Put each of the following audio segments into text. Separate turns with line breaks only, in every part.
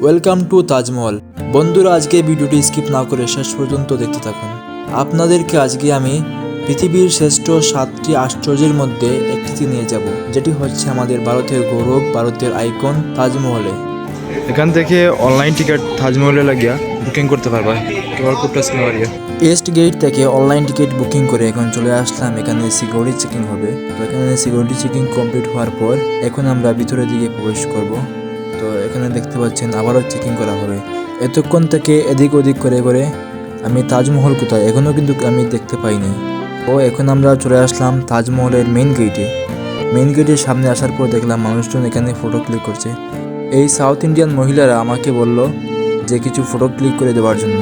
Welcome to Taj Mahal. বন্ধুরা, আজকে ভিডিওটি স্কিপ না করে শেষ পর্যন্ত দেখতে থাকুন। আপনাদেরকে আজকে আমি পৃথিবীর শ্রেষ্ঠ 7টি আশ্চর্যের মধ্যে একটিতে নিয়ে যাব, যেটি হচ্ছে আমাদের ভারতের গৌরব, ভারতের আইকন তাজমহলে।
এখান থেকে অনলাইন টিকিট তাজমহলে লাগিয়া বুকিং করতে পারবা। কিউআর কোডটা স্ক্যান করিয়া
ইস্ট গেট থেকে অনলাইন টিকিট বুকিং করে এখন চলে আসলাম। এখানে সিকিউরিটি চেকিং হবে। তো এখানে সিকিউরিটি চেকিং কমপ্লিট হওয়ার পর এখন আমরা ভিতরের দিকে প্রবেশ করব। তো এখানে দেখতে পাচ্ছেন আবারও চেকিং করা হবে। এতক্ষণ থেকে এদিক ওদিক করে করে আমি তাজমহল কোথায় এখনও কিন্তু আমি দেখতে পাইনি। ও এখন আমরা চলে আসলাম তাজমহলের মেইন গেটে। মেইন গেটের সামনে আসার পর দেখলাম মানুষজন এখানে ফটো ক্লিক করছে। এই সাউথ ইন্ডিয়ান মহিলারা আমাকে বলল যে কিছু ফটো ক্লিক করে দেওয়ার জন্য।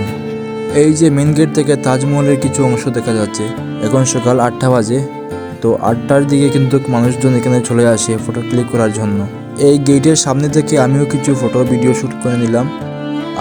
এই যে মেইন গেট থেকে তাজমহলের কিছু অংশ দেখা যাচ্ছে। এখন সকাল 8টা বাজে। তো 8টার দিকে কিন্তু মানুষজন এখানে চলে আসে ফটো ক্লিক করার জন্য। এই গেটের সামনে থেকে আমিও কিছু ফটো ভিডিও শ্যুট করে নিলাম।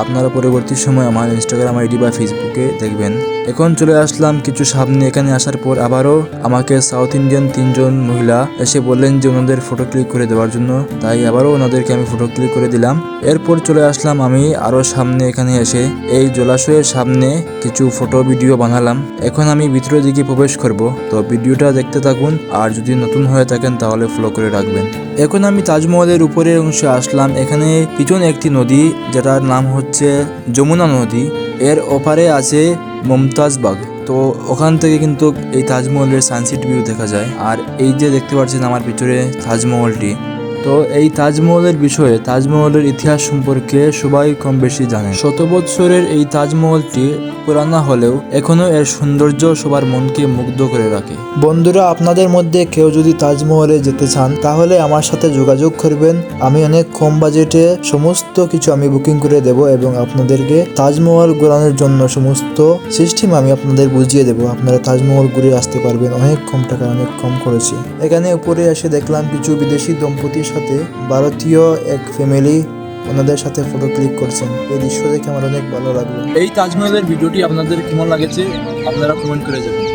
আপনারা পরবর্তী সময় আমার ইনস্টাগ্রাম আইডি বা ফেসবুকে দেখবেন। এখন চলে আসলাম কিছু সামনে। এখানে আসার পর আবারও আমাকে সাউথ ইন্ডিয়ান 3জন মহিলা এসে বললেন যে ওনাদের ফটো ক্লিক করে দেওয়ার জন্য। তাই আবারও ওনাদেরকে আমি ফটো ক্লিক করে দিলাম। এরপর চলে আসলাম আমি আরও সামনে। এখানে এসে এই জলাশয়ের সামনে কিছু ফটো ভিডিও বানালাম। এখন আমি ভিতরের দিকে প্রবেশ করব। তো ভিডিওটা দেখতে থাকুন, আর যদি নতুন হয়ে থাকেন তাহলে ফলো করে রাখবেন। এখন আমি তাজমহলের উপরের অংশে আসলাম। এখানে পিছনে একটি নদী, যেটার নাম হচ্ছে যমুনা নদী। এর ওপারে আছে মমতাজ বাগ। তো ওখান থেকে কিন্তু এই তাজমহলের সানসেট ভিউ দেখা যায়। আর এই যে দেখতে পাচ্ছেন আমার পিছনে তাজমহলটি। তো এই তাজমহলের বিষয়ে, তাজমহলের ইতিহাস সম্পর্কে সবাই কম বেশি জানে। শত বৎসরের এই তাজমহলটি পুরানা হলেও এখনো এর সৌন্দর্য সবার মনকে মুগ্ধ করে রাখে। বন্ধুরা, আপনাদের মধ্যে কেউ যদি তাজমহলে যেতে চান তাহলে আমার সাথে যোগাযোগ করবেন। আমি অনেক কম বাজেটে সমস্ত কিছু আমি বুকিং করে দেব এবং আপনাদেরকে তাজমহল ঘোরানোর জন্য সমস্ত সিস্টেম আমি আপনাদের বুঝিয়ে দেব। আপনারা তাজমহল ঘুরে আসতে পারবেন অনেক কম টাকা, অনেক কম খরচে। এখানে উপরে এসে দেখলাম কিছু বিদেশি দম্পতির সাথে ভারতীয় এক ফ্যামিলি ওনাদের সাথে ফটো ক্লিক করছেন। এই দৃশ্য দেখে আমার অনেক ভালো লাগলো। এই তাজমহলের ভিডিওটি আপনাদের কেমন লাগেছে আপনারা কমেন্ট করে যাবেন।